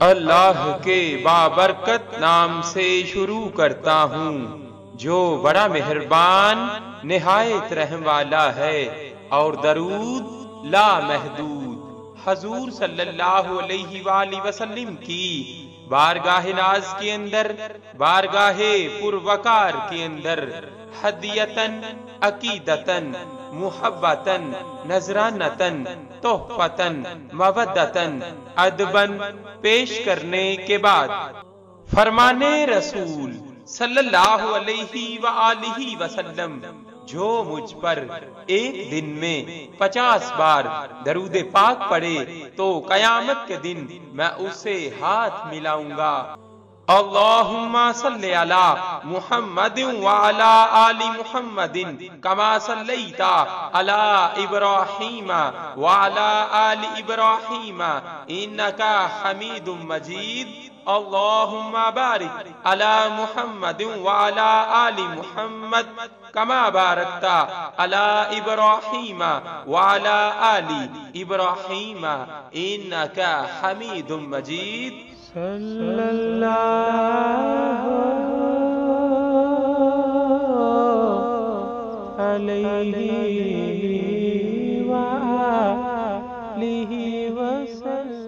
اللہ کے بابرکت نام سے شروع کرتا ہوں جو بڑا مہربان نہایت رحم والا ہے، اور درود لا محدود حضور صلی اللہ علیہ وآلہ وسلم کی بارگاہ ناز کے اندر، بارگاہ پروقار کے اندر ہدیتن، عقیدتن، محبتن، نذرانتن، تحفتن، مودتن، ادبن پیش کرنے کے بعد فرمانے رسول صلی اللہ علیہ وآلہ وسلم جو مجھ پر ایک دن میں 50 بار درود پاک پڑھے تو قیامت کے دن میں اسے ہاتھ ملاؤں گا۔ اللہم صلی علی محمد وعلی آل محمد کما صلیت علی ابراہیم وعلی آل ابراہیم انکا حمید مجید۔ اللہم بارک علی محمد وعلی آل محمد کما بارکت علی ابراہیم وعلی آل ابراہیم انکا حمید مجید۔ صلی اللہ علیہ وآلہ وسلم۔